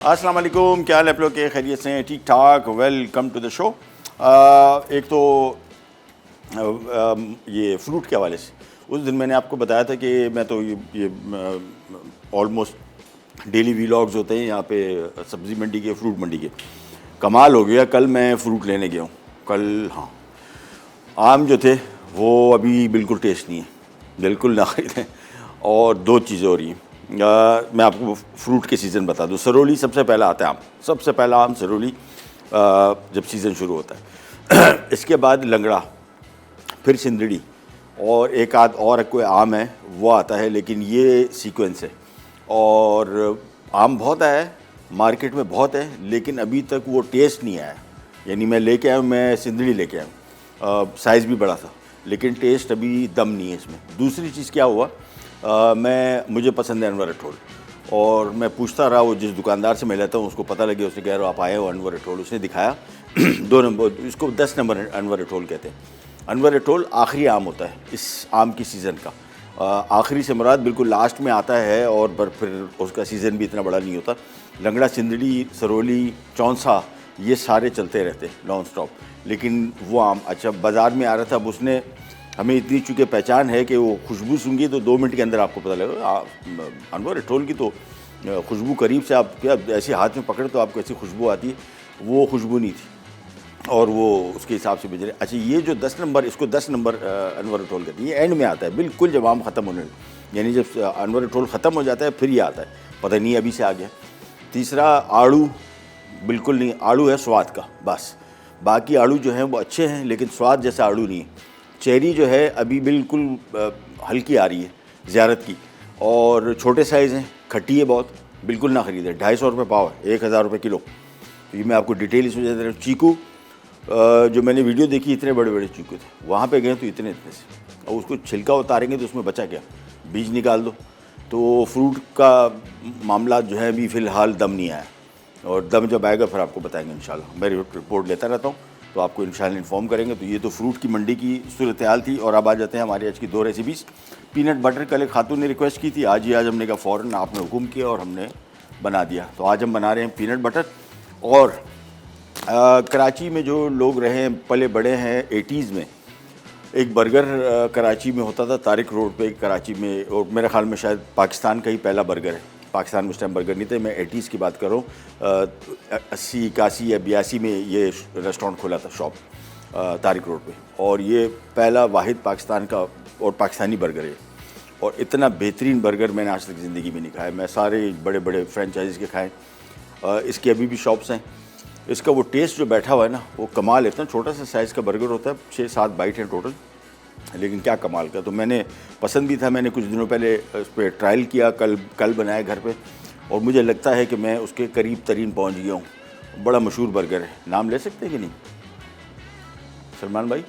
अस्सलाम वालेकुम, क्या हाल है आप लोग के? खैरियत से हैं? ठीक ठाक। Welcome to the show. एक तो ये फ्रूट के हवाले से उस दिन मैंने आपको बताया था कि मैं तो ये ऑलमोस्ट डेली वीलॉग्स होते हैं यहाँ पे सब्ज़ी मंडी के, फ्रूट मंडी के। कमाल हो गया, कल मैं फ्रूट लेने गया हूँ कल। हाँ, आम जो थे वो अभी बिल्कुल टेस्ट नहीं है, बिल्कुल ना खरीदें। और दो चीज़ें हो रही हैं। मैं आपको फ्रूट के सीज़न बता दूं। सरोली सबसे पहला आता है आम, सबसे पहला आम सरोली जब सीज़न शुरू होता है। इसके बाद लंगड़ा, फिर सिंदड़ी और एक आध और कोई आम है वो आता है, लेकिन ये सीक्वेंस है। और आम बहुत आया है, मार्केट में बहुत है, लेकिन अभी तक वो टेस्ट नहीं आया। यानी मैं लेके आया हूँ, मैं सिंदड़ी लेके आया हूँ, साइज़ भी बड़ा था, लेकिन टेस्ट अभी दम नहीं है इसमें। दूसरी चीज़ क्या हुआ, मुझे पसंद है अनवर अठोल, और मैं पूछता रहा, वो जिस दुकानदार से मैं लेता हूँ उसको पता लगे, उसने कह रहा आप आए हो अनवर अठोल, उसने दिखाया 2 नंबर, इसको 10 नंबर अनवर अठोल कहते हैं। अनवर अठोल आखिरी आम होता है इस आम की सीज़न का। आखिरी से मुराद बिल्कुल लास्ट में आता है, और फिर उसका सीज़न भी इतना बड़ा नहीं होता। लंगड़ा, सिंदड़ी, सरोली, चौंसा, ये सारे चलते रहते हैं नॉन स्टॉप। लेकिन वो आम अच्छा बाज़ार में आ रहा था, अब उसने हमें इतनी चूँकि पहचान है कि वो खुशबू सूंघी तो 2 मिनट के अंदर आपको पता लगेगा। अनवर अठोल की तो खुशबू करीब से आप क्या ऐसे हाथ में पकड़े तो आपको ऐसी खुशबू आती है, वो खुशबू नहीं थी, और वो उसके हिसाब से भेज रहे। अच्छा, ये जो 10 नंबर, इसको 10 नंबर अनवर अठोल कहते हैं। ये एंड में आता है, बिल्कुल जब आम ख़त्म होने, यानी जब अनवर अठोल ख़त्म हो जाता है फिर ये आता है, पता नहीं अभी से आ गया। तीसरा आड़ू, बिल्कुल नहीं, आड़ू है स्वाद का बस, बाकी आड़ू जो हैं वो अच्छे हैं, लेकिन स्वाद जैसा आड़ू नहीं है। चेरी जो है अभी बिल्कुल हल्की आ रही है, ज़्यारत की, और छोटे साइज़ हैं, खट्टी है बहुत, बिल्कुल ना ख़रीदें। 250 रुपये पाव है, 1000 रुपये किलो। तो ये मैं आपको डिटेल इस वजह दे रहा हूँ। चीकू, जो मैंने वीडियो देखी, इतने बड़े बड़े चीकू थे, वहाँ पे गए तो इतने इतने से, और उसको छिलका उतारेंगे तो उसमें बचा क्या, बीज निकाल दो। तो फ्रूट का मामला जो है अभी फ़िलहाल दम नहीं आया, और दम जब आएगा फिर आपको बताएंगे इंशाल्लाह। मैं रिपोर्ट लेता रहता हूँ तो आपको इंशाल्लाह इन्फॉर्म करेंगे। तो ये तो फ्रूट की मंडी की सूरत हाल थी। और अब आ जाते हैं हमारी आज की 2 रेसिपीज़। पीनट बटर कल एक खातून ने रिक्वेस्ट की थी, आज हमने कहा फ़ौरन आपने हुक्म किया और हमने बना दिया। तो आज हम बना रहे हैं पीनट बटर। और कराची में जो लोग रहे हैं, पले बड़े हैं 80s में, एक बर्गर कराची में होता था, तारिक रोड पे कराची में, और मेरे ख्याल में शायद पाकिस्तान का ही पहला बर्गर है। पाकिस्तान में उस टाइम बर्गर नहीं थे, मैं 80s की बात कर रहा हूँ। 80, 81 या 82 में ये रेस्टोरेंट खुला था, शॉप तारिक रोड पे, और ये पहला वाहिद पाकिस्तान का और पाकिस्तानी बर्गर है। और इतना बेहतरीन बर्गर मैंने आज तक ज़िंदगी में नहीं खाया। मैं सारे बड़े बड़े फ्रेंचाइज़ के खाए, इसकी अभी भी शॉप्स हैं। इसका वो टेस्ट जो बैठा हुआ है ना, वो कमाल है। इतना छोटा सा साइज़ का बर्गर होता है, 6-7 बाइट हैं टोटल, लेकिन क्या कमाल का। तो मैंने पसंद भी था, मैंने कुछ दिनों पहले उस पर ट्रायल किया, कल बनाया घर पे, और मुझे लगता है कि मैं उसके करीब तरीन पहुंच गया हूँ। बड़ा मशहूर बर्गर है। नाम ले सकते हैं कि नहीं सलमान भाई?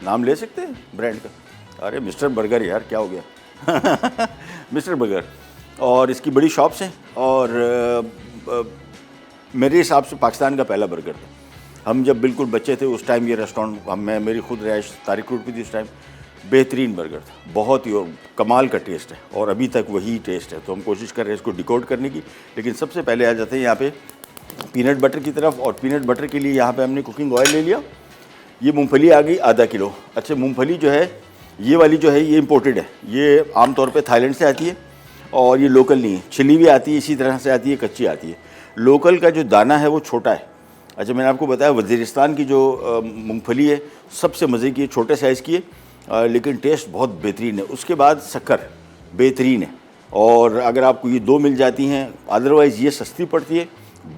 नाम ले सकते हैं ब्रांड का? अरे मिस्टर बर्गर यार, क्या हो गया। मिस्टर बर्गर, और इसकी बड़ी शॉप्स हैं, और मेरे हिसाब से पाकिस्तान का पहला बर्गर था। हम जब बिल्कुल बच्चे थे उस टाइम ये रेस्टोरेंट, मैं मेरी खुद रहाइश तारिक रोड पे थी उस टाइम, बेहतरीन बर्गर था, बहुत ही, और कमाल का टेस्ट है, और अभी तक वही टेस्ट है। तो हम कोशिश कर रहे हैं इसको डिकोड करने की। लेकिन सबसे पहले आ जाते हैं यहाँ पे पीनट बटर की तरफ। और पीनट बटर के लिए यहाँ पे हमने कुकिंग ऑयल ले लिया। ये मूँगफली आ गई आधा किलो। अच्छा, मूँगफली जो है ये वाली जो है ये इम्पोर्टेड है, ये आमतौर पर थाईलैंड से आती है, और ये लोकल नहीं है। छिली भी आती है, इसी तरह से आती है, कच्ची आती है। लोकल का जो दाना है वो छोटा है। अच्छा, मैंने आपको बताया वज़ीरिस्तान की जो मूंगफली है सबसे मज़े की है, छोटे साइज़ की है, लेकिन टेस्ट बहुत बेहतरीन है। उसके बाद शक्कर बेहतरीन है, और अगर आपको ये 2 मिल जाती हैं, अदरवाइज़ ये सस्ती पड़ती है,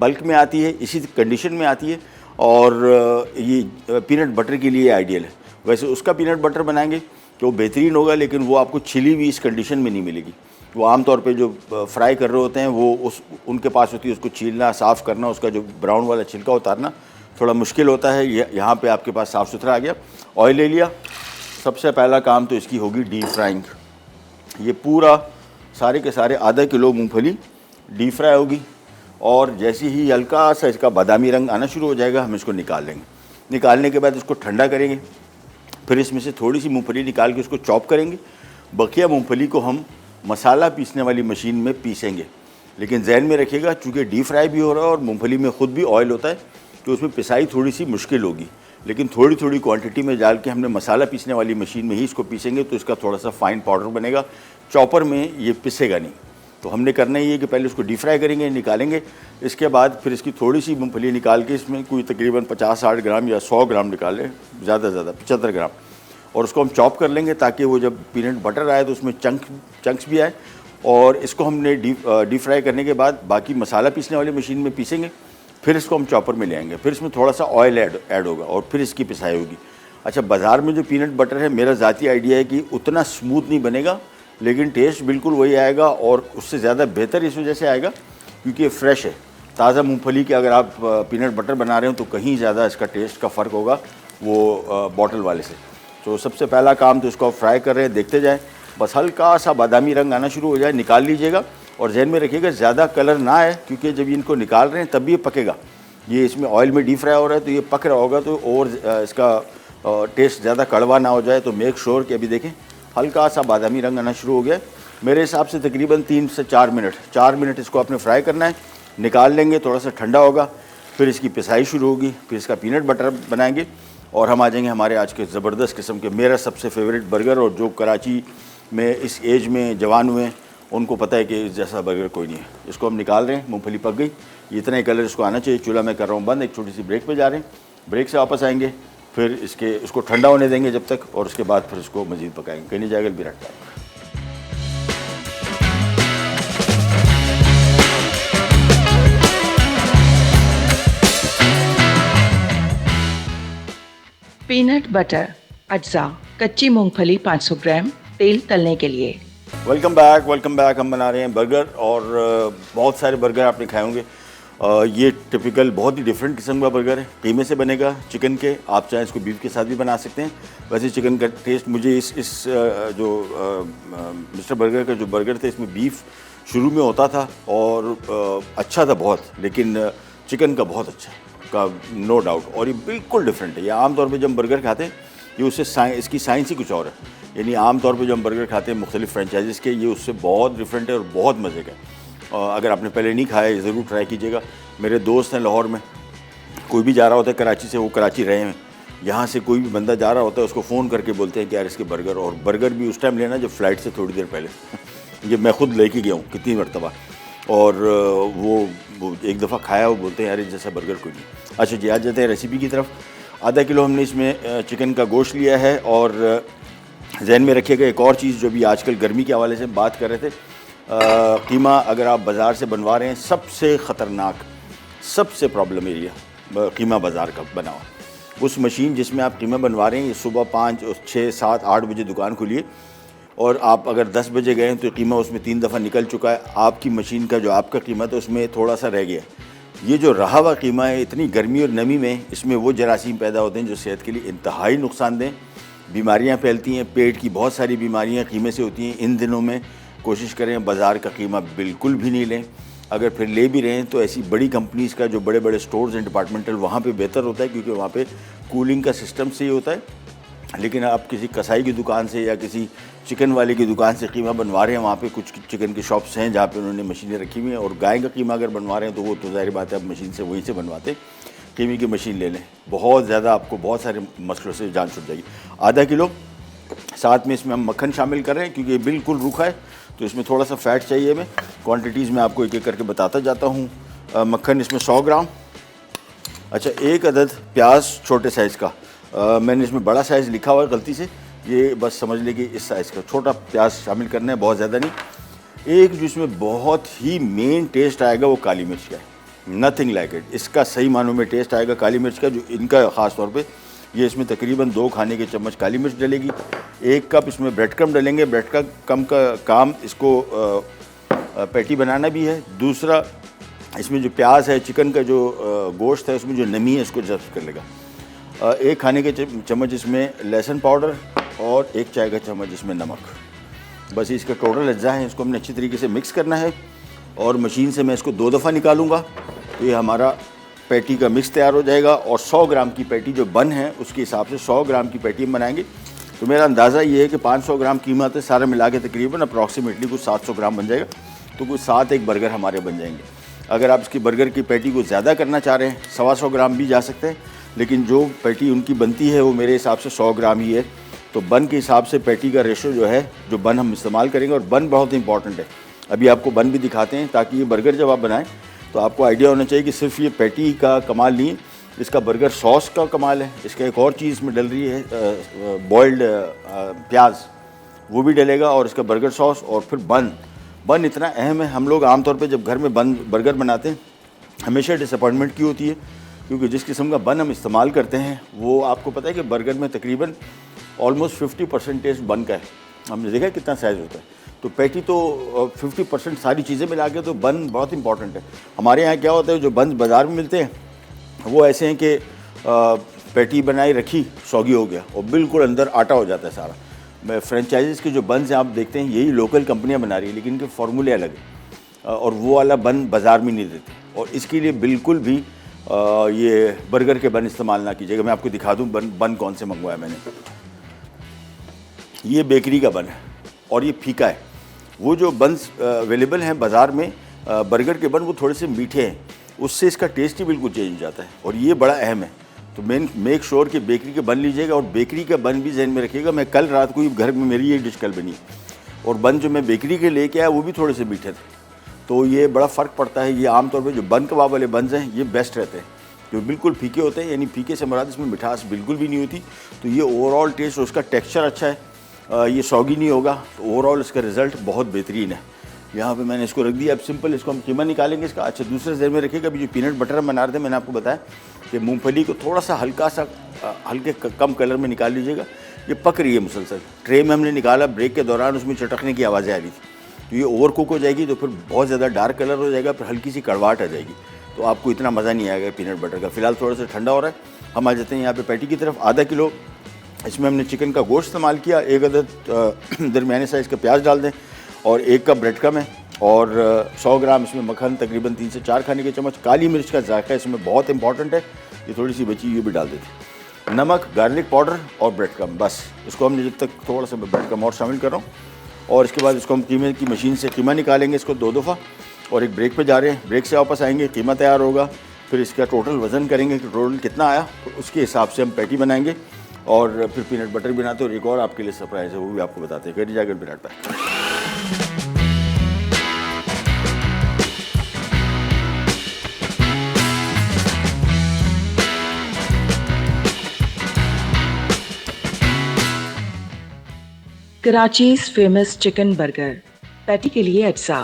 बल्क में आती है, इसी कंडीशन में आती है, और ये पीनट बटर के लिए आइडियल है। वैसे उसका पीनट बटर बनाएंगे तो बेहतरीन होगा, लेकिन वो आपको छिली हुई इस कंडीशन में नहीं मिलेगी। वो आमतौर पे जो फ्राई कर रहे होते हैं वो उनके पास होती है, उसको छीलना, साफ़ करना, उसका जो ब्राउन वाला छिलका उतारना थोड़ा मुश्किल होता है। यहाँ पे आपके पास साफ़ सुथरा आ गया। ऑयल ले लिया। सबसे पहला काम तो इसकी होगी डीप फ्राइंग। ये पूरा सारे के सारे आधा किलो मूंगफली डीप फ्राई होगी, और जैसे ही हल्का सा इसका बादामी रंग आना शुरू हो जाएगा हम इसको निकाल लेंगे। निकालने के बाद इसको ठंडा करेंगे, फिर इसमें से थोड़ी सी मूँगफली निकाल के उसको चॉप करेंगे। बकिया मूँगफली को हम मसाला पीसने वाली मशीन में पीसेंगे। लेकिन जहन में रखिएगा चूँकि डीप फ्राई भी हो रहा है और मूंगफली में ख़ुद भी ऑयल होता है, तो उसमें पिसाई थोड़ी सी मुश्किल होगी, लेकिन थोड़ी थोड़ी क्वांटिटी में डाल के हमने मसाला पीसने वाली मशीन में ही इसको पीसेंगे तो इसका थोड़ा सा फाइन पाउडर बनेगा, चॉपर में ये पिसेगा नहीं। तो हमने करना ये है कि पहले उसको डीप फ्राई करेंगे, निकालेंगे, इसके बाद फिर इसकी थोड़ी सी मूंगफली निकाल के इसमें कोई तकरीबन 50-60 ग्राम या 100 ग्राम निकाल लें, ज़्यादा 75 ग्राम, और उसको हम चॉप कर लेंगे ताकि वो जब पीनट बटर आए तो उसमें चंक्स भी आए। और इसको हमने डीप फ्राई करने के बाद बाकी मसाला पीसने वाली मशीन में पीसेंगे, फिर इसको हम चॉपर में ले आएंगे, फिर इसमें थोड़ा सा ऑयल ऐड होगा और फिर इसकी पिसाई होगी। अच्छा, बाज़ार में जो पीनट बटर है, मेरा ज़ाती आइडिया है कि उतना स्मूथ नहीं बनेगा, लेकिन टेस्ट बिल्कुल वही आएगा और उससे ज़्यादा बेहतर इस वजह से आएगा क्योंकि ये फ्रेश है। ताज़ा मूंगफली के अगर आप पीनट बटर बना रहे हो तो कहीं ज़्यादा इसका टेस्ट का फ़र्क होगा वो बॉटल वाले से। तो सबसे पहला काम तो इसको आप फ्राई कर रहे हैं, देखते जाएँ, बस हल्का सा बादामी रंग आना शुरू हो जाए, निकाल लीजिएगा। और जहन में रखिएगा ज़्यादा कलर ना आए, क्योंकि जब इनको निकाल रहे हैं तब ये पकेगा, ये इसमें ऑयल में डीप फ्राई हो रहा है तो ये पक रहा होगा, तो और इसका टेस्ट ज़्यादा कड़वा ना हो जाए। तो मेक श्योर कि अभी देखें हल्का सा बादामी रंग आना शुरू हो गया। मेरे हिसाब से तकरीबन 3 से 4 मिनट इसको आपने फ्राई करना है, निकाल लेंगे, थोड़ा सा ठंडा होगा, फिर इसकी पिसाई शुरू होगी, फिर इसका पीनट बटर बनाएंगे और हम आ जाएंगे हमारे आज के ज़बरदस्त किस्म के मेरा सबसे फेवरेट बर्गर। और जो कराची में इस एज में जवान हुए उनको पता है कि इस जैसा बर्गर कोई नहीं है। इसको हम निकाल रहे हैं, मूंगफली पक गई, इतना ही कलर इसको आना चाहिए। चूल्हा मैं कर रहा हूँ बंद, एक छोटी सी ब्रेक पे जा रहे हैं, ब्रेक से वापस आएंगे, फिर इसको ठंडा होने देंगे जब तक, और उसके बाद फिर इसको मज़ीद पकाएंगे। कहीं नहीं जाएगा, भी रखता है। पीनट बटर अज्जा, कच्ची मूंगफली 500 ग्राम, तेल तलने के लिए। Welcome back. हम बना रहे हैं बर्गर, और बहुत सारे बर्गर आपने खाए होंगे। ये टिपिकल बहुत ही डिफरेंट किस्म का बर्गर है, कीमे से बनेगा, चिकन के, आप चाहें इसको बीफ के साथ भी बना सकते हैं। वैसे चिकन का टेस्ट मुझे इस जो मिस्टर बर्गर का जो बर्गर थे इसमें बीफ शुरू में होता था और अच्छा था बहुत, लेकिन चिकन का बहुत अच्छा का नो डाउट। और ये बिल्कुल डिफरेंट है। ये आमतौर पर जब हम बर्गर खाते हैं, ये उससे इसकी साइंस ही कुछ और है। यानी आमतौर पे जो हम बर्गर खाते हैं मुख्तलिफ फ्रेंचाइजीज़ के, ये उससे बहुत डिफरेंट है और बहुत मज़े का है। अगर आपने पहले नहीं खाया है ज़रूर ट्राई कीजिएगा। मेरे दोस्त हैं लाहौर में, कोई भी जा रहा होता है कराची से, वो कराची रहे हैं, यहाँ से कोई भी बंदा जा रहा होता है उसको फ़ोन करके बोलते हैं कि यार इसके बर्गर, और बर्गर भी उस टाइम लेना जब फ़्लाइट से थोड़ी देर पहले ये मैं ख़ुद लेके गया हूँ कितनी मरतबा, और वो एक दफ़ा खाया, वो बोलते हैं यार जैसा बर्गर कोई नहीं। अच्छा जी, आ जाते हैं रेसिपी की तरफ। आधा किलो हमने इसमें चिकन का गोश्त लिया है, और जहन में रखिएगा एक और चीज़ जो भी आजकल गर्मी के हवाले से बात कर रहे थे, कीमा अगर आप बाज़ार से बनवा रहे हैं, सबसे ख़तरनाक, सबसे प्रॉब्लम एरिया कीमा बाज़ार का बना हुआ। उस मशीन जिसमें आप कीमा बनवा रहे हैं, ये सुबह 5, 6, 7, 8 बजे दुकान खुली है, और आप अगर 10 बजे गए हैं तो कीमा उसमें 3 दफ़ा निकल चुका है। आपकी मशीन का जो आपका कीमा था उसमें थोड़ा सा रह गया। ये जो रहा हुआ कीमा है, इतनी गर्मी और नमी में इसमें वो जरासीम पैदा होते हैं जो सेहत के लिए इंतहाई नुकसानदेह, बीमारियां फैलती हैं, पेट की बहुत सारी बीमारियां कीमे से होती हैं। इन दिनों में कोशिश करें बाज़ार का कीमा बिल्कुल भी नहीं लें। अगर फिर ले भी रहे हैं तो ऐसी बड़ी कंपनीज़ का जो बड़े बड़े स्टोर्स हैं डिपार्टमेंटल, वहाँ पे बेहतर होता है, क्योंकि वहाँ पे कूलिंग का सिस्टम सही होता है। लेकिन आप किसी कसाई की दुकान से या किसी चिकन वाले की दुकान से कीमा बनवा रहे हैं, वहाँ पे कुछ चिकन की शॉप्स हैं जहाँ पे उन्होंने मशीनें रखी हुई हैं, और गाय का कीमा अगर बनवा रहे हैं तो वो तो ज़ाहिर बात है आप मशीन से वहीं से बनवाते। कीमे की मशीन ले लें, बहुत ज़्यादा आपको बहुत सारे मसलों से जान छूट जाएगी। आधा किलो, साथ में इसमें हम मक्खन शामिल कर रहे हैं क्योंकि ये बिल्कुल रूखा है, तो इसमें थोड़ा सा फ़ैट चाहिए हमें। क्वांटिटीज़ में आपको एक एक करके बताता जाता हूँ। मक्खन इसमें 100 ग्राम। अच्छा, 1 अदद प्याज छोटे साइज़ का, मैंने इसमें बड़ा साइज़ लिखा हुआ है गलती से, ये बस समझ लें कि इस साइज़ का छोटा प्याज शामिल करना है, बहुत ज़्यादा नहीं। एक जो इसमें बहुत ही मेन टेस्ट आएगा वो काली मिर्च का है, नथिंग लाइक इट। इसका सही मानों में टेस्ट आएगा काली मिर्च का, जो इनका ख़ास तौर पे ये इसमें तकरीबन 2 खाने के चम्मच काली मिर्च डलेगी। 1 कप इसमें ब्रेड क्रम डलेंगे। ब्रेड का कम का काम इसको पैटी बनाना भी है। दूसरा, इसमें जो प्याज है, चिकन का जो गोश्त है, उसमें जो नमी है इसको जब्त कर लेगा। 1 खाने के चम्मच इसमें लहसुन पाउडर, और 1 चाय का चम्मच इसमें नमक। बस इसका टोटल अज्जा है, इसको हमने अच्छी तरीके से मिक्स करना है, और मशीन से मैं इसको 2 दफ़ा निकालूंगा तो ये हमारा पैटी का मिक्स तैयार हो जाएगा। और 100 ग्राम की पैटी जो बन है उसके हिसाब से 100 ग्राम की पैटी हम बनाएंगे। तो मेरा अंदाज़ा ये है कि 500 ग्राम कीमत है, सारा मिला के तकरीबन अप्रॉक्सीमेटली कुछ 700 ग्राम बन जाएगा। तो कोई 7 एक बर्गर हमारे बन जाएंगे। अगर आप इसकी बर्गर की पैटी को ज़्यादा करना चाह रहे हैं 125 ग्राम भी जा सकते हैं, लेकिन जो पैटी उनकी बनती है वो मेरे हिसाब से 100 ग्राम ही है। तो बन के हिसाब से पैटी का रेशो जो है, जो बन हम इस्तेमाल करेंगे, और बन बहुत इंपॉर्टेंट है। अभी आपको बन भी दिखाते हैं ताकि ये बर्गर जब आप बनाएं तो आपको आइडिया होना चाहिए कि सिर्फ ये पैटी का कमाल नहीं है, इसका बर्गर सॉस का कमाल है। इसका एक और चीज़ में डल रही है, बॉइल्ड प्याज, वो भी डलेगा, और इसका बर्गर सॉस, और फिर बन इतना अहम है। हम लोग आमतौर पे जब घर में बर्गर बनाते हैं हमेशा डिसअपॉइंटमेंट की होती है, क्योंकि जिस किस्म का बन हम इस्तेमाल करते हैं वो आपको पता है कि बर्गर में तकरीबन ऑलमोस्ट 50% टेस्ट बन का है। हमने देखा कितना साइज़ होता है। तो पैटी तो 50% सारी चीज़ें मिला के, तो बन बहुत इंपॉर्टेंट है। हमारे यहाँ क्या होता है, जो बन बाज़ार में मिलते हैं वो ऐसे हैं कि पैटी बनाई रखी, सौगी हो गया, और बिल्कुल अंदर आटा हो जाता है सारा। मैं फ्रेंचाइजीज़ के जो बन्स हैं आप देखते हैं यही लोकल कंपनियां बना रही है, लेकिन इनके फार्मूले अलग हैं, और वो वाला बन बाज़ार में नहीं देते। और इसके लिए बिल्कुल भी ये बर्गर के बन इस्तेमाल ना कीजिएगा। मैं आपको दिखा दूँ बन कौन से मंगवाया मैंने। ये बेकरी का बन है और ये फीका है। वो जो बन्स अवेलेबल हैं बाज़ार में बर्गर के बन, वो थोड़े से मीठे हैं, उससे इसका टेस्ट ही बिल्कुल चेंज हो जाता है, और ये बड़ा अहम है। तो मेक श्योर कि बेकरी के बन लीजिएगा, और बेकरी का बन भी जहन में रखिएगा। मैं कल रात को ही घर में, मेरी ये डिश कल बनी, और बन जो मैं बेकरी के लेके आया वो भी थोड़े से मीठे थे। तो ये बड़ा फ़र्क पड़ता है। ये आमतौर पर जो बन कबाब वाले बन्स हैं ये बेस्ट रहते हैं, जो बिल्कुल फीके होते हैं, यानी फीके से मुराद इसमें मिठास बिल्कुल भी नहीं होती। तो ये ओवरऑल टेस्ट और उसका टेक्स्चर अच्छा है, ये सौगी नहीं होगा, तो ओवरऑल इसका रिज़ल्ट बहुत बेहतरीन है। यहाँ पे मैंने इसको रख दिया। अब सिंपल इसको हम कीमा निकालेंगे इसका। अच्छा, दूसरे ज़हन में रखिएगा, अभी जो पीनट बटर हम बना रहे थे मैंने आपको बताया कि मूंगफली को थोड़ा सा हल्का सा हल्के कम कलर में निकाल लीजिएगा। ये पक रही है मुसलसल, ट्रे में हमने निकाला, ब्रेक के दौरान उसमें चटकने की आवाज़ें आ रही थी। तो ये ओवर कुक हो जाएगी तो फिर बहुत ज़्यादा डार्क कलर हो जाएगा, फिर हल्की सी कड़वाहट आ जाएगी, तो आपको इतना मज़ा नहीं आएगा पीनट बटर का। फ़िलहाल थोड़ा सा ठंडा हो रहा है। हम आ जाते हैं यहाँ पे पैटी की तरफ। आधा किलो इसमें हमने चिकन का गोश्त इस्तेमाल किया। 1 अदद दरमियाने साइज़ का प्याज डाल दें, और 1 कप ब्रेड क्रम है, और 100 ग्राम इसमें मक्खन, तकरीबन 3 से 4 खाने के चम्मच। काली मिर्च का जायका इसमें बहुत इंपॉर्टेंट है, ये थोड़ी सी बची हुई भी डाल देते। नमक, गार्लिक पाउडर और ब्रेड क्रम, बस इसको हमने जब तक थोड़ा सा ब्रेड क्रम और शामिल कर रहा हूँ। और इसके बाद इसको हम कीमे की मशीन से कीमा निकालेंगे इसको 2 दफ़ा, और एक ब्रेक पे जा रहे हैं। ब्रेक से वापस आएंगे, कीमा तैयार होगा, फिर इसका टोटल वज़न करेंगे कि टोटल कितना आया, तो उसके हिसाब से हम पैटी बनाएंगे, और फिर पीनट बटर बनाते हैं। और एक और आपके लिए सरप्राइज़ है, वो भी आपको बताते हैं। करिए जाकर बिराट भाई। कराचीज़ फेमस चिकन बर्गर। पैटी के लिए अज्जा: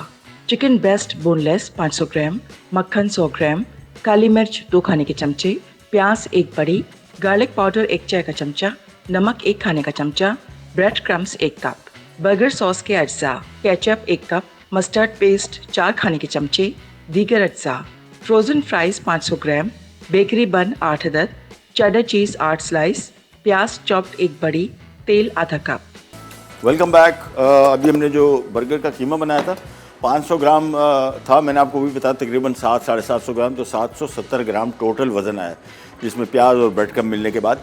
चिकन ब्रेस्ट बोनलेस 500 ग्राम, मक्खन 100 ग्राम, काली मिर्च 2 खाने के चमचे, प्याज 1 बड़ी, गार्लिक पाउडर 1 चाय का चमचा, नमक 1 खाने का चमचा, bread crumbs 1 cup, burger sauce के अज्जा: केचप 1 कप, मस्टर्ड पेस्ट 4 खाने के चमचे, दीगर अज्जा: फ्रोज़न फ्राइज़ 500 ग्राम, बेकरी बन 8 अदद, चेडर चीज़ 8 स्लाइस, प्याज चॉप्ड 1 बड़ी, तेल आधा कप। Welcome back. अभी हमने जो बर्गर का कीमा बनाया था 500 ग्राम था, मैंने आपको भी बताया तकरीबन 700-750 ग्राम, तो 770 ग्राम टोटल वज़न आया, जिसमें प्याज और ब्रेड क्रम्ब मिलने के बाद।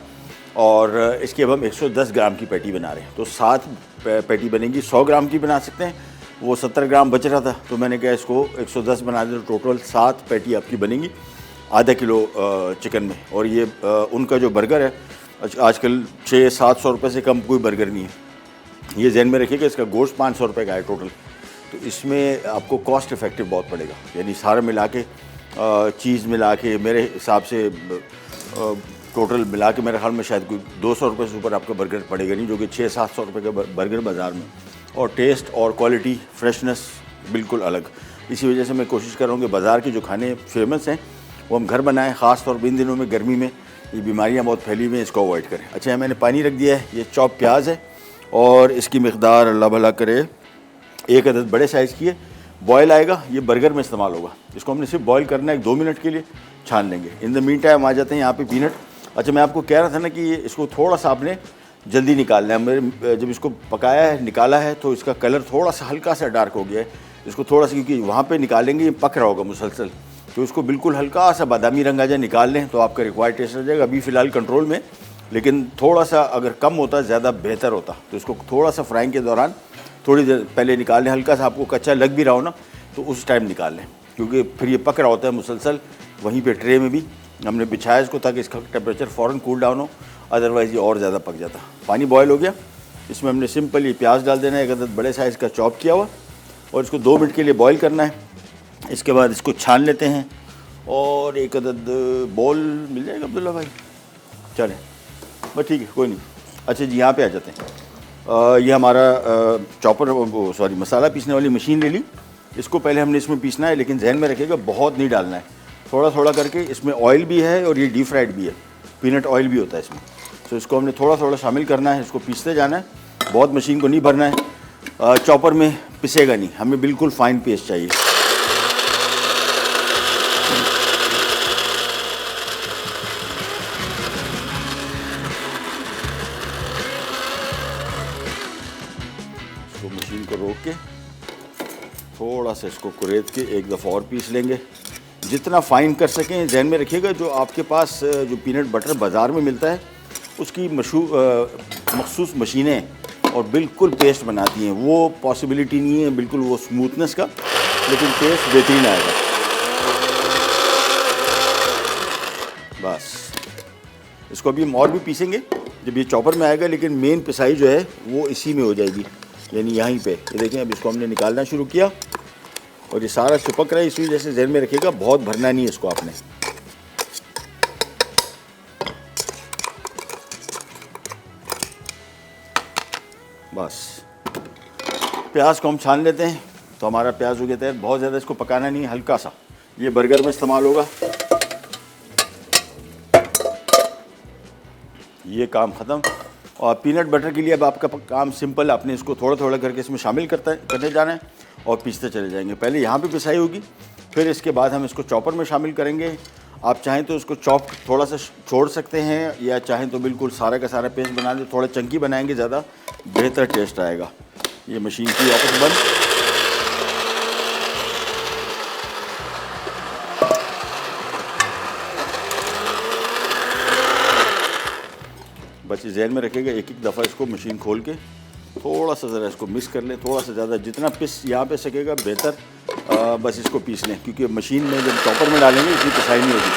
और इसकी अब हम 110 ग्राम की पैटी बना रहे हैं, तो 7 पैटी बनेगी। 100 ग्राम की बना सकते हैं, वो 70 ग्राम बच रहा था, तो मैंने कहा इसको 110 बना दें, तो टोटल 7 पैटी आपकी बनेंगी आधा किलो चिकन में। और ये उनका जो बर्गर है आजकल 600-700 रुपये से कम कोई बर्गर नहीं है, ये जहन में रखिएगा। इसका गोश्त 500 रुपये का है टोटल, तो इसमें आपको कॉस्ट इफ़ेक्टिव बहुत पड़ेगा, यानी सारा मिला के चीज़ मिला के मेरे हिसाब से टोटल मिला के मेरे ख्याल में शायद कोई 200 रुपये से ऊपर आपका बर्गर पड़ेगा नहीं, जो कि 600-700 रुपये का बर्गर बाज़ार में। और टेस्ट और क्वालिटी फ्रेशनेस बिल्कुल अलग। इसी वजह से मैं कोशिश कर रहा हूँ कि बाज़ार के जो खाने फेमस हैं वो हम घर बनाएं, ख़ास तौर पर इन दिनों में गर्मी में ये बीमारियाँ बहुत फैली हुई हैं, इसको अवॉइड करें। अच्छा, मैंने पानी रख दिया है, ये चॉप प्याज है, और इसकी मकदार अल्लाह भला करे 1 अदद बड़े साइज़ की है। बॉयल आएगा, ये बर्गर में इस्तेमाल होगा। इसको हमने सिर्फ बॉयल करना है 2 मिनट के लिए, छान लेंगे। इन द मीन टाइम आ जाते हैं यहाँ पे पीनट। अच्छा, मैं आपको कह रहा था ना कि इसको थोड़ा सा आपने जल्दी निकालना है। मेरे जब इसको पकाया है, निकाला है, तो इसका कलर थोड़ा सा हल्का सा डार्क हो गया है। इसको थोड़ा सा, क्योंकि वहाँ पे निकालेंगे ये पक रहा होगा मुसलसल, तो इसको बिल्कुल हल्का सा बादामी रंग आ जाए, निकाल लें, तो आपका रिक्वायर्ड टेस्ट आ जाएगा। अभी फ़िलहाल कंट्रोल में, लेकिन थोड़ा सा अगर कम होता ज़्यादा बेहतर होता। तो इसको थोड़ा सा फ्राइंग के दौरान थोड़ी देर पहले निकाल लें, हल्का सा आपको कच्चा लग भी रहा हो ना, तो उस टाइम निकाल लें, क्योंकि फिर ये पक रहा होता है मुसलसल वहीं पे ट्रे में भी हमने बिछाया इसको, ताकि इसका टेम्परेचर फ़ौरन कूल डाउन हो, अदरवाइज़ ये और ज़्यादा पक जाता। पानी बॉयल हो गया, इसमें हमने सिंपल ये प्याज डाल देना है, एक अदद बड़े साइज़ का चॉप किया हुआ, और इसको 2 मिनट के लिए बॉयल करना है। इसके बाद इसको छान लेते हैं, और एक अदद बॉल मिल जाएगा अब्दुल्ला भाई, चलें बस ठीक है, कोई नहीं। अच्छा जी, यहाँ पे आ जाते हैं। ये हमारा चॉपर मसाला पीसने वाली मशीन ले ली। इसको पहले हमने इसमें पीसना है, लेकिन जहन में रखिएगा बहुत नहीं डालना है, थोड़ा थोड़ा करके। इसमें ऑयल भी है और ये डीप फ्राइड भी है, पीनट ऑयल भी होता है इसमें, तो इसको हमने थोड़ा थोड़ा शामिल करना है, इसको पीसते जाना है, बहुत मशीन को नहीं भरना है। चॉपर में पिसेगा नहीं, हमें बिल्कुल फाइन पेस्ट चाहिए। इसको मशीन को रोक के थोड़ा सा इसको कुरेद के एक दफ़ा और पीस लेंगे, जितना फ़ाइन कर सकें। जहन में रखिएगा जो आपके पास जो पीनट बटर बाज़ार में मिलता है उसकी मखसूस मशीनें और बिल्कुल पेस्ट बनाती हैं, वो पॉसिबिलिटी नहीं है बिल्कुल वो स्मूथनेस का, लेकिन टेस्ट बेहतरीन आएगा। बस इसको अभी हम और भी पीसेंगे जब ये चॉपर में आएगा, लेकिन मेन पिसाई जो है वो इसी में हो जाएगी, यानी यहीं पे। ये देखें, अब इसको हमने निकालना शुरू किया और ये सारा चिपक रहा है, इस वजह से जहन में रखिएगा बहुत भरना नहीं है इसको आपने। बस प्याज को हम छान लेते हैं, तो हमारा प्याज हो गया तैयार। बहुत ज़्यादा इसको पकाना नहीं है, हल्का सा। ये बर्गर में इस्तेमाल होगा। ये काम ख़त्म। और पीनट बटर के लिए अब आपका काम सिंपल, आपने इसको थोड़ा थोड़ा करके इसमें शामिल करने जाना है और पीसते चले जाएंगे। पहले यहाँ पे पिसाई होगी, फिर इसके बाद हम इसको चॉपर में शामिल करेंगे। आप चाहें तो इसको चॉप थोड़ा सा छोड़ सकते हैं, या चाहें तो बिल्कुल सारा का सारा पेस्ट बना दें। थोड़ा चंकी बनाएंगे, ज़्यादा बेहतर टेस्ट आएगा। ये मशीन की वापस बंद। बस जहन में रखिएगा, एक एक दफ़ा इसको मशीन खोल के थोड़ा सा ज़रा इसको मिक्स कर लें, थोड़ा सा ज़्यादा, जितना पीस यहाँ पे सकेगा बेहतर। बस इसको पीस लें, क्योंकि मशीन में जब चॉपर में डालेंगे इसकी पिसाई नहीं होगी।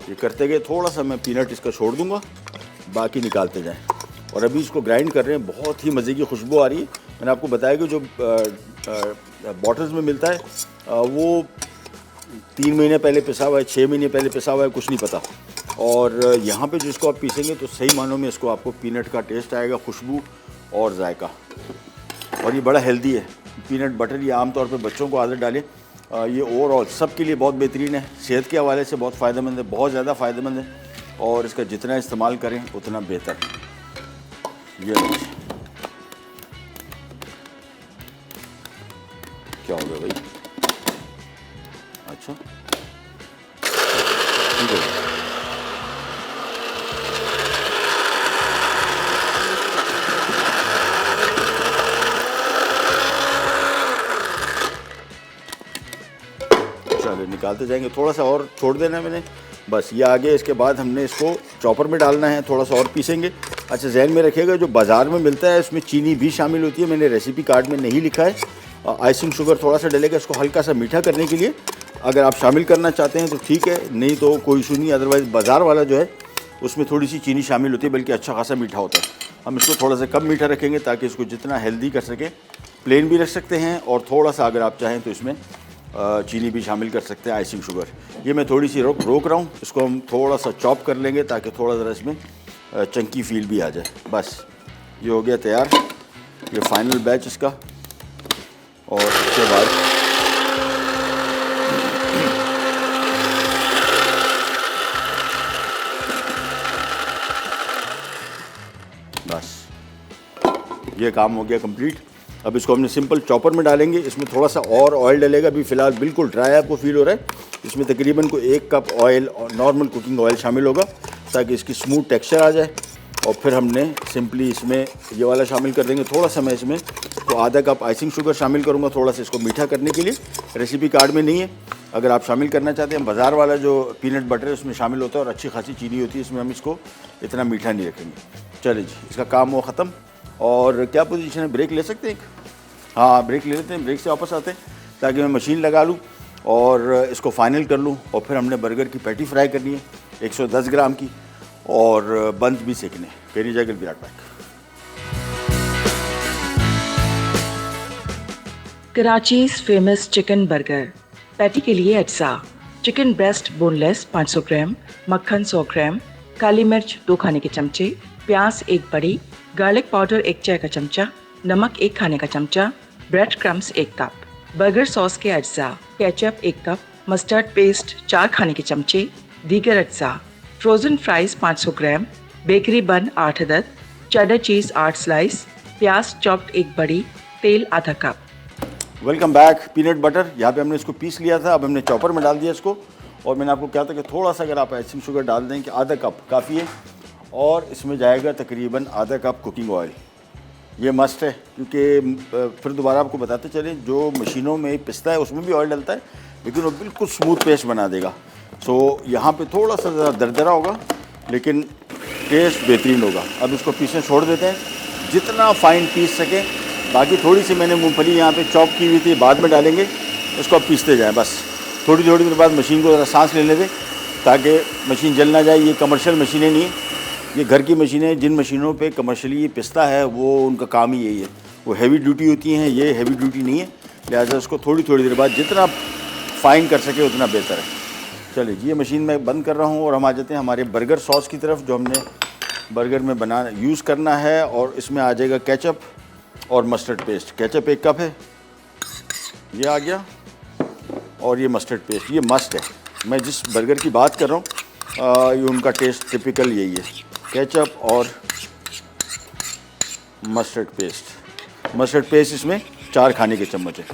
ये करते गए, थोड़ा सा मैं पीनट इसका छोड़ दूँगा, बाकी निकालते जाएँ। और अभी इसको ग्राइंड कर रहे हैं, बहुत ही मज़े की खुशबू आ रही है। मैंने आपको बताया कि जो बॉटल्स में मिलता है वो 3 महीने पहले पिसा हुआ है, 6 महीने पहले पिसा हुआ है, कुछ नहीं पता। और यहाँ पे जो इसको आप पीसेंगे तो सही मानों में इसको आपको पीनट का टेस्ट आएगा, खुशबू और जायका। और ये बड़ा हेल्दी है पीनट बटर। ये आमतौर पे बच्चों को आदत डालें, ये ओवरऑल सब के लिए बहुत बेहतरीन है, सेहत के हवाले से बहुत फ़ायदेमंद है, बहुत ज़्यादा फ़ायदेमंद है, और इसका जितना इस्तेमाल करें उतना बेहतर है। ये क्या हो गया भाई? अच्छा ठीक है। चलो निकालते जाएंगे, थोड़ा सा और छोड़ देना है मैंने, बस ये आगे। इसके बाद हमने इसको चॉपर में डालना है, थोड़ा सा और पीसेंगे। अच्छा जहन में रखिएगा जो बाज़ार में मिलता है उसमें चीनी भी शामिल होती है, मैंने रेसिपी कार्ड में नहीं लिखा है। आइसिंग शुगर थोड़ा सा डलेगा इसको हल्का सा मीठा करने के लिए। अगर आप शामिल करना चाहते हैं तो ठीक है, नहीं तो कोई इशू नहीं। अदरवाइज़ बाज़ार वाला जो है उसमें थोड़ी सी चीनी शामिल होती है, बल्कि अच्छा खासा मीठा होता है। हम इसको थोड़ा सा कम मीठा रखेंगे ताकि इसको जितना हेल्दी कर सकें। प्लेन भी रख सकते हैं, और थोड़ा सा अगर आप चाहें तो इसमें चीनी भी शामिल कर सकते हैं, आइसिंग शुगर। ये मैं थोड़ी सी रोक रहा हूँ, इसको हम थोड़ा सा चॉप कर लेंगे ताकि थोड़ा ज़रा इसमें चंकी फील भी आ जाए। बस ये हो गया तैयार, ये फाइनल बैच इसका। और उसके बाद बस ये काम हो गया कंप्लीट। अब इसको हमने सिंपल चॉपर में डालेंगे, इसमें थोड़ा सा और ऑयल डलेगा। अभी फ़िलहाल बिल्कुल ड्राई आपको फील हो रहा है। इसमें तकरीबन को 1 कप ऑयल और नॉर्मल कुकिंग ऑयल शामिल होगा ताकि इसकी स्मूथ टेक्सचर आ जाए। और फिर हमने सिंपली इसमें ये वाला शामिल कर देंगे। थोड़ा सा मैं इसमें तो आधा कप आइसिंग शुगर शामिल करूँगा, थोड़ा सा इसको मीठा करने के लिए। रेसिपी कार्ड में नहीं है, अगर आप शामिल करना चाहते हैं। बाज़ार वाला जो पीनट बटर है उसमें शामिल होता है और अच्छी खासी चीनी होती है, इसमें हम इसको इतना मीठा नहीं रखेंगे। चलिए जी, इसका काम वो ख़त्म। और क्या पोजीशन है, ब्रेक ले सकते हैं एक? हाँ ब्रेक ले लेते हैं, ब्रेक से वापस आते हैं ताकि मैं मशीन लगा लूँ और इसको फाइनल कर लूँ। और फिर हमने बर्गर की पैटी फ्राई करनी है 110 ग्राम की, और बंस भी सेकने। कैरी जाकर विराट पैक। Karachi's famous chicken burger patty के लिए अज्जा: चिकन ब्रेस्ट बोनलेस 500 ग्राम, मक्खन 100 ग्राम, काली मिर्च 2 खाने के चमचे, प्याज 1 बड़ी, गार्लिक पाउडर 1 चाय का चमचा, नमक 1 खाने का चमचा, bread crumbs 1 cup, burger sauce के अज्जा: केचप 1 कप, मस्टर्ड पेस्ट 4 खाने के चमचे, दीगर अज्जा: फ्रोजन फ्राइज 500 ग्राम, बेकरी बन 8 अदद, चेडर चीज़ 8 स्लाइस, प्याज चॉप्ड 1 बड़ी, तेल आधा cup. Welcome back. Peanut butter यहाँ पे हमने इसको पीस लिया था, अब हमने चॉपर में डाल दिया इसको। और मैंने आपको क्या था कि थोड़ा सा अगर आप आइसिंग शुगर डाल दें कि आधा कप काफ़ी है, और इसमें जाएगा तकरीबन आधा कप कुकिंग ऑयल। ये मस्ट है क्योंकि फिर दोबारा आपको बताते चलें, जो मशीनों में पिसता है उसमें भी ऑयल डलता है, लेकिन वो बिल्कुल स्मूथ पेस्ट बना देगा। सो यहाँ पे थोड़ा सा ज़रा दरदरा होगा लेकिन टेस्ट बेहतरीन होगा। अब इसको पीसने छोड़ देते हैं, जितना फाइन पीस सकें। बाकी थोड़ी सी मैंने मूंगफली यहाँ पे चॉप की हुई थी, बाद में डालेंगे, इसको अब पीसते जाएं। बस थोड़ी थोड़ी देर बाद मशीन को ज़रा सांस लेने दें ताकि मशीन जल ना जाए। ये कमर्शियल मशीनें नहीं हैं, ये घर की मशीनें। जिन मशीनों पे कमर्शियली ये पिसता है वो उनका काम ही यही है, वो हैवी ड्यूटी होती हैं, ये हैवी ड्यूटी नहीं है। लिहाजा उसको थोड़ी थोड़ी देर बाद जितना फाइन कर सके उतना बेहतर है। चलिए जी, ये मशीन मैं बंद कर रहा हूँ और हम आ जाते हैं हमारे बर्गर सॉस की तरफ, जो हमने बर्गर में यूज़ करना है। और इसमें आ जाएगा केचप और मस्टर्ड पेस्ट। केचप 1 कप है, ये आ गया, और ये मस्टर्ड पेस्ट, ये मस्ट है। मैं जिस बर्गर की बात कर रहा हूँ ये उनका टेस्ट टिपिकल यही है, केचप और मस्टर्ड पेस्ट। मस्टर्ड पेस्ट इसमें 4 खाने के चम्मच है।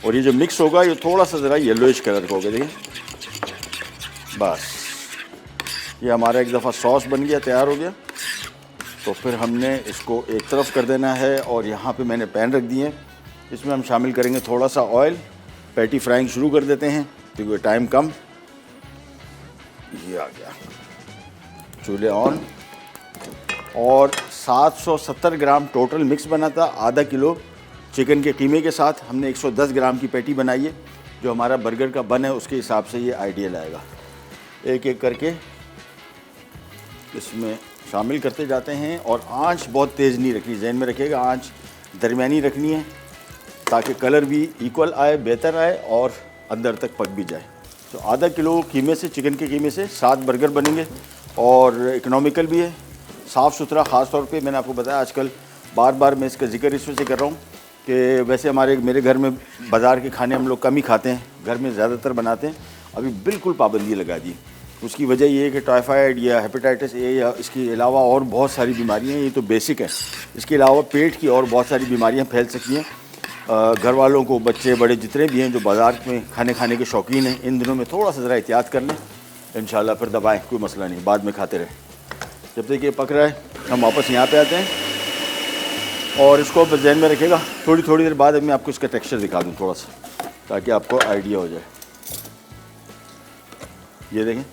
और ये जो मिक्स होगा ये थोड़ा सा ज़रा येलोइश कलर का होगा, देखिए। बस ये हमारा एक दफ़ा सॉस बन गया, तैयार हो गया। तो फिर हमने इसको एक तरफ कर देना है, और यहाँ पे मैंने पैन रख दिए हैं, इसमें हम शामिल करेंगे थोड़ा सा ऑयल। पैटी फ्राइंग शुरू कर देते हैं क्योंकि टाइम कम। ये आ गया, चूल्हे ऑन। और 770 ग्राम टोटल मिक्स बना था। आधा किलो चिकन के कीमे के साथ हमने 110 ग्राम की पैटी बनाई है। जो हमारा बर्गर का बन है उसके हिसाब से ये आइडियल आएगा। एक एक करके इसमें शामिल करते जाते हैं, और आंच बहुत तेज़ नहीं रखनी, जहन में रखिएगा, आंच दरमियानी रखनी है ताकि कलर भी इक्वल आए, बेहतर आए और अंदर तक पक भी जाए। तो आधा किलो कीमे से, चिकन के कीमे से 7 बर्गर बनेंगे, और इकोनॉमिकल भी है, साफ़ सुथरा। ख़ास तौर पे मैंने आपको बताया, आजकल बार बार मैं इसका जिक्र इस वजह से कर रहा हूँ कि वैसे मेरे घर में बाज़ार के खाने हम लोग कम ही खाते हैं, घर में ज़्यादातर बनाते हैं। अभी बिल्कुल पाबंदी लगा दी। उसकी वजह ये है कि टाइफाइड या हेपेटाइटिस ए या इसके अलावा और बहुत सारी बीमारियां, ये तो बेसिक है, इसके अलावा पेट की और बहुत सारी बीमारियां फैल सकती हैं। घर वालों को, बच्चे बड़े जितने भी हैं जो बाज़ार में खाने के शौकीन हैं, इन दिनों में थोड़ा सा ज़रा एहतियात कर लें, इंशाल्लाह फिर दबाएँ, कोई मसला नहीं, बाद में खाते रहें। जब तक ये पक रहा है हम वापस यहाँ पर आते हैं, और इसको अब ध्यान में रखिएगा। थोड़ी थोड़ी देर बाद मैं आपको इसका टेक्स्चर दिखा दूँ थोड़ा सा, ताकि आपको आइडिया हो जाए। ये देखें,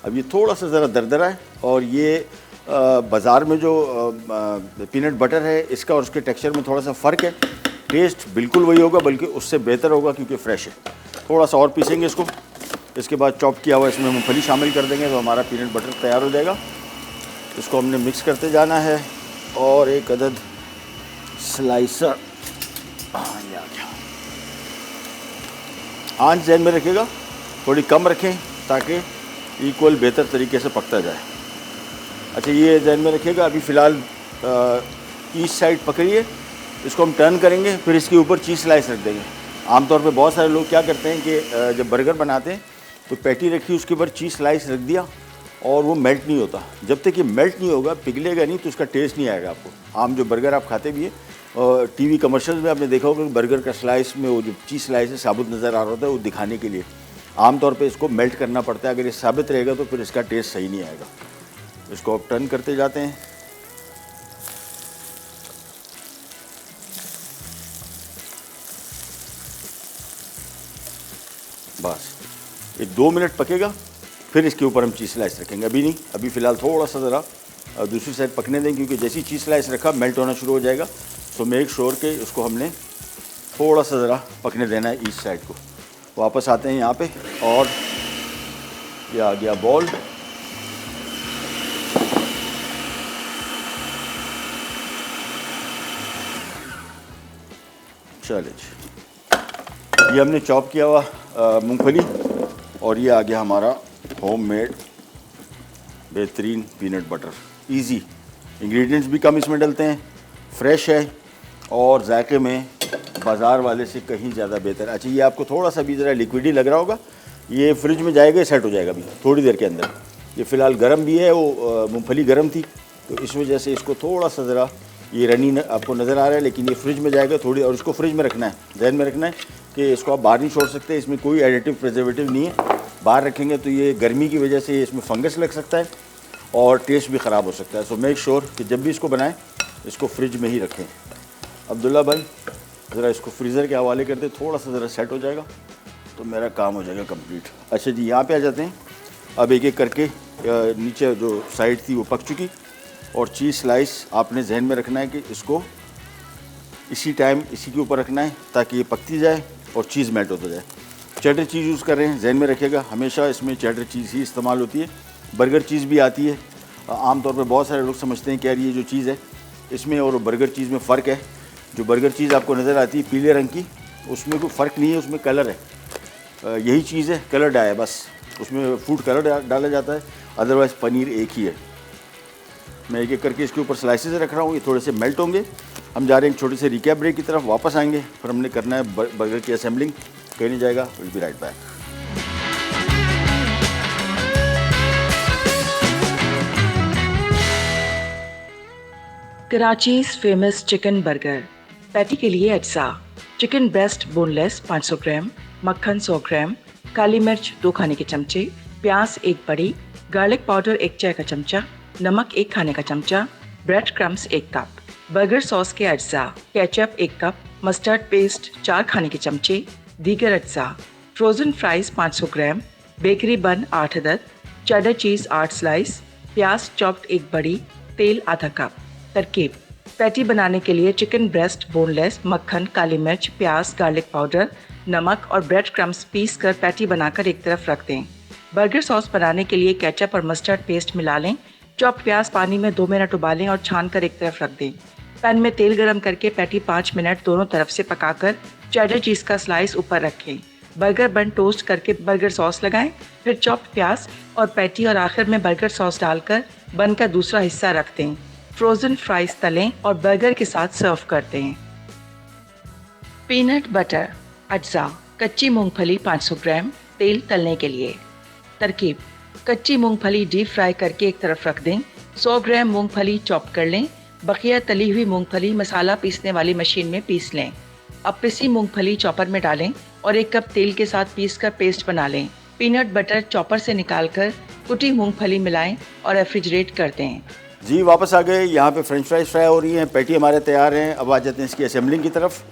अब ये थोड़ा सा ज़रा दरदरा है, और ये बाज़ार में जो पीनट बटर है इसका और उसके टेक्सचर में थोड़ा सा फ़र्क है। टेस्ट बिल्कुल वही होगा, बल्कि उससे बेहतर होगा क्योंकि फ्रेश है। थोड़ा सा और पीसेंगे इसको, इसके बाद चॉप किया हुआ इसमें मूंगफली शामिल कर देंगे, तो हमारा पीनट बटर तैयार हो जाएगा। इसको हमने मिक्स करते जाना है, और एक अदद स्लाइसर, ये आ गया। आंच जहन में रखिएगा, थोड़ी कम रखें ताकि इक्वल बेहतर तरीके से पकता जाए। अच्छा, ये जहन में रखिएगा, अभी फ़िलहाल ईस्ट साइड पकड़ी है, इसको हम टर्न करेंगे, फिर इसके ऊपर चीज़ स्लाइस रख देंगे। आमतौर पे बहुत सारे लोग क्या करते हैं कि जब बर्गर बनाते हैं तो पैटी रखी, उसके ऊपर चीज़ स्लाइस रख दिया, और वो मेल्ट नहीं होता। जब तक ये मेल्ट नहीं होगा, पिघलेगा नहीं, तो उसका टेस्ट नहीं आएगा आपको। आम जो बर्गर आप खाते भी हैं, टीवी कमर्शियल में आपने देखा होगा कि बर्गर का स्लाइस में वो जो चीज़ स्लाइस है साबुत नज़र आ रहा होता है, वो दिखाने के लिए आमतौर पे इसको मेल्ट करना पड़ता है। अगर ये साबित रहेगा तो फिर इसका टेस्ट सही नहीं आएगा। इसको अब टर्न करते जाते हैं। बस एक 2 मिनट पकेगा, फिर इसके ऊपर हम चीज़ स्लाइस रखेंगे। अभी नहीं, अभी फ़िलहाल थोड़ा सा ज़रा दूसरी साइड पकने दें, क्योंकि जैसी चीज़ स्लाइस रखा मेल्ट होना शुरू हो जाएगा। सो मेक श्योर के उसको हमने थोड़ा सा ज़रा पकने देना है ईच साइड को। वापस आते हैं यहाँ पे और ये आ गया बॉल। चलिए जी, ये हमने चॉप किया हुआ मूंगफली और ये आ गया हमारा होममेड बेहतरीन पीनट बटर। इजी, इंग्रेडिएंट्स भी कम इसमें डलते हैं, फ्रेश है और जायके में बाज़ार वाले से कहीं ज़्यादा बेहतर। अच्छा, ये आपको थोड़ा सा भी ज़रा लिक्विड ही लग रहा होगा, ये फ्रिज में जाएगा, सेट हो जाएगा अभी थोड़ी देर के अंदर। ये फ़िलहाल गर्म भी है, वो मूंगफली गर्म थी तो इस वजह से इसको थोड़ा सा ज़रा ये रनी आपको नज़र आ रहा है, लेकिन ये फ्रिज में जाएगा थोड़ी। और इसको फ्रिज में रखना है, जहन में रखना है कि इसको आप बाहर नहीं छोड़ सकते, इसमें कोई एडिटिव प्रिजर्वेटिव नहीं है। बाहर रखेंगे तो ये गर्मी की वजह से इसमें फंगस लग सकता है और टेस्ट भी ख़राब हो सकता है। सो मेक श्योर कि जब भी इसको बनाएं इसको फ्रिज में ही रखें। अब्दुल्ला भाई ज़रा इसको फ्रीज़र के हवाले कर दे, थोड़ा सा ज़रा सेट हो जाएगा तो मेरा काम हो जाएगा कंप्लीट। अच्छा जी, यहाँ पे आ जाते हैं। अब एक एक करके नीचे जो साइड थी वो पक चुकी और चीज़ स्लाइस आपने जहन में रखना है कि इसको इसी टाइम इसी के ऊपर रखना है ताकि ये पकती जाए और चीज़ मेल्ट होता जाए। चेडर चीज़ यूज़ कर रहे हैं, जहन में रखिएगा हमेशा इसमें चेडर चीज़ ही इस्तेमाल होती है। बर्गर चीज़ भी आती है, आमतौर पर बहुत सारे लोग समझते हैं कि यार ये जो चीज़ है इसमें और बर्गर चीज़ में फ़र्क है। जो बर्गर चीज़ आपको नज़र आती है पीले रंग की, उसमें कोई फ़र्क नहीं है, उसमें कलर है, यही चीज़ है, कलर डाया बस, उसमें फूड कलर डाला जाता है, अदरवाइज़ पनीर एक ही है। मैं एक एक करके इसके ऊपर स्लाइसेस रख रहा हूँ, ये थोड़े से मेल्ट होंगे। हम जा रहे हैं एक छोटे से रिकैप ब्रेक की तरफ, वापस आएंगे, फिर हमने करना है बर्गर की असेंबलिंग, कहीं नहीं जाएगा। Will be right back. Karachi's famous chicken burger patty के लिए अज्जा: चिकन ब्रेस्ट बोनलेस 500 ग्राम, मक्खन 100 ग्राम, काली मिर्च 2 खाने के चमचे, प्याज 1 बड़ी, गार्लिक पाउडर 1 चाय का चमचा, नमक 1 खाने का चमचा, bread crumbs 1 cup, burger sauce के अज्जा: केचप 1 कप, मस्टर्ड पेस्ट 4 खाने के चमचे, दीगर अज्जा: फ्रोजन फ्राइज 500 ग्राम, बेकरी बन 8 अदद, चेडर चीज़ 8 स्लाइस, प्याज चॉप्ड 1 बड़ी, तेल आधा कप। तरकीब: पैटी बनाने के लिए चिकन ब्रेस्ट बोनलेस, मक्खन, काली मिर्च, प्याज, गार्लिक पाउडर, नमक और ब्रेड क्रम्स पीस कर पैटी बनाकर एक तरफ रख दें। बर्गर सॉस बनाने के लिए केचप और मस्टर्ड पेस्ट मिला लें। चॉप्ड प्याज पानी में 2 मिनट उबालें और छान कर एक तरफ रख दें। पैन में तेल गरम करके पैटी 5 मिनट दोनों तरफ से पकाकर चेडर चीज़ का स्लाइस ऊपर रखें। बर्गर बन टोस्ट करके बर्गर सॉस लगाएं, फिर चॉप्ड प्याज और पैटी और आखिर में बर्गर सॉस डालकर बन का दूसरा हिस्सा रख दें। फ्रोजन फ्राइज तलें और बर्गर के साथ सर्व करते हैं। पीनट बटर अज्जा: कच्ची मूंगफली 500 ग्राम, तेल तलने के लिए। तरकीब: कच्ची मूंगफली डीप फ्राई करके एक तरफ रख दें। 100 ग्राम मूंगफली चॉप कर लें। बकिया तली हुई मूंगफली मसाला पीसने वाली मशीन में पीस लें। अब पिसी मूंगफली चॉपर में डालें और 1 कप तेल के साथ पीस कर पेस्ट बना लें। पीनट बटर चॉपर से निकालकर कुटी मूंगफली मिलाएं और रेफ्रिजरेट कर दें। जी वापस आ गए। यहाँ पे फ्रेंच फ्राइज फ्राई हो रही हैं, पैटी हमारे तैयार हैं। अब आ जाते हैं इसकी असेंबलिंग की तरफ।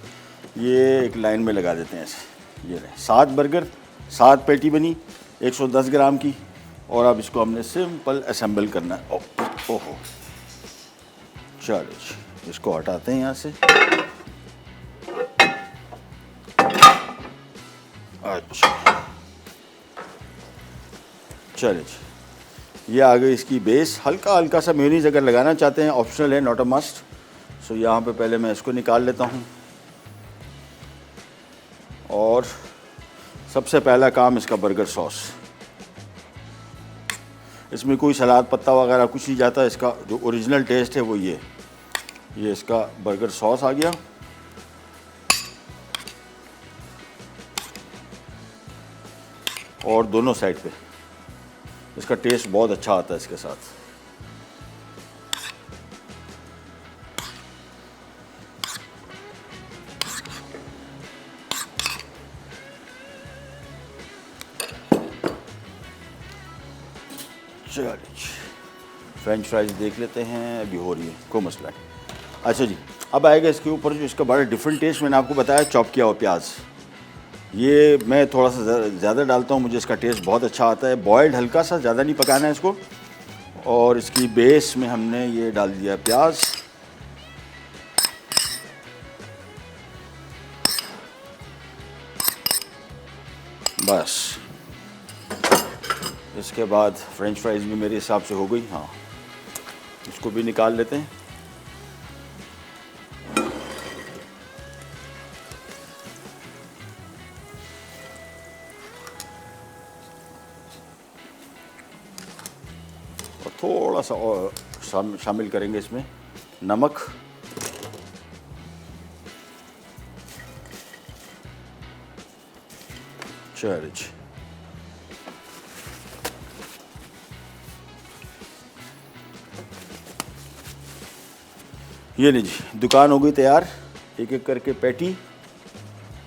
ये एक लाइन में लगा देते हैं ऐसे। ये रहे 7 बर्गर, 7 पैटी बनी 110 ग्राम की, और अब इसको हमने सिंपल असेंबल करना है। ओहो, चलो इसको हटाते हैं यहाँ से। अच्छा चलिए, ये आ गई इसकी बेस। हल्का हल्का सा मेयोनीज अगर लगाना चाहते हैं ऑप्शनल है, नॉट अ मस्ट। सो यहाँ पे पहले मैं इसको निकाल लेता हूँ और सबसे पहला काम इसका बर्गर सॉस। इसमें कोई सलाद पत्ता वगैरह कुछ नहीं जाता, इसका जो ओरिजिनल टेस्ट है वो ये इसका बर्गर सॉस आ गया। और दोनों साइड पे इसका टेस्ट बहुत अच्छा आता है इसके साथ। चलिए फ्रेंच फ्राइज देख लेते हैं, अभी हो रही है, कोई मसला नहीं। अच्छा जी, अब आएगा इसके ऊपर जो इसका बड़ा डिफरेंट टेस्ट। मैंने आपको बताया चॉप किया हुआ प्याज, ये मैं थोड़ा सा ज़्यादा डालता हूँ, मुझे इसका टेस्ट बहुत अच्छा आता है। बॉयल्ड हल्का सा, ज़्यादा नहीं पकाना है इसको। और इसकी बेस में हमने ये डाल दिया प्याज। बस इसके बाद फ्रेंच फ्राइज भी मेरे हिसाब से हो गई। हाँ, इसको भी निकाल लेते हैं। और थोड़ा सा और शामिल करेंगे इसमें नमक, चर्च, ये लीजिए दुकान हो गई तैयार। एक एक करके पैटी,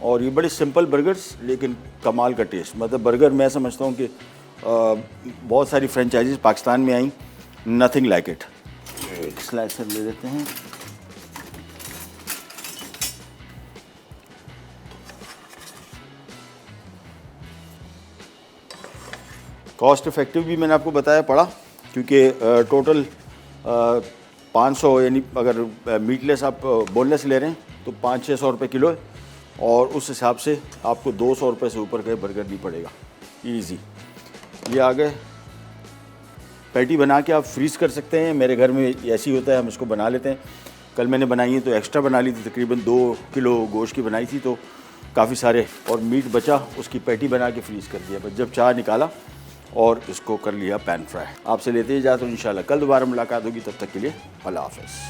और ये बड़े सिंपल बर्गर्स लेकिन कमाल का टेस्ट। मतलब बर्गर मैं समझता हूँ कि बहुत सारी फ्रेंचाइजीज पाकिस्तान में आई, नथिंग लाइक इट। एक स्लाइसर ले लेते हैं। कॉस्ट इफ़ेक्टिव भी मैंने आपको बताया पड़ा, क्योंकि टोटल 500, यानी अगर मीटलेस आप बोनलेस ले रहे हैं तो 500-600 रुपये किलो है, और उस हिसाब से आपको 200 रुपये से ऊपर का बर्गर नहीं पड़ेगा। इजी। ये आ गए। पैटी बना के आप फ्रीज़ कर सकते हैं। मेरे घर में ऐसे ही होता है, हम इसको बना लेते हैं। कल मैंने बनाई है तो एक्स्ट्रा बना ली थी, तकरीबन 2 किलो गोश्त की बनाई थी, तो काफ़ी सारे और मीट बचा, उसकी पैटी बना के फ्रीज़ कर दिया। बस जब चाह निकाला और इसको कर लिया पैन फ्राई। आपसे लेते ही जाते हैं, इंशाल्लाह कल दोबारा मुलाकात होगी। तब तक के लिए अल्लाह हाफ़िज़।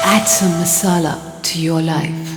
Add some masala to your life.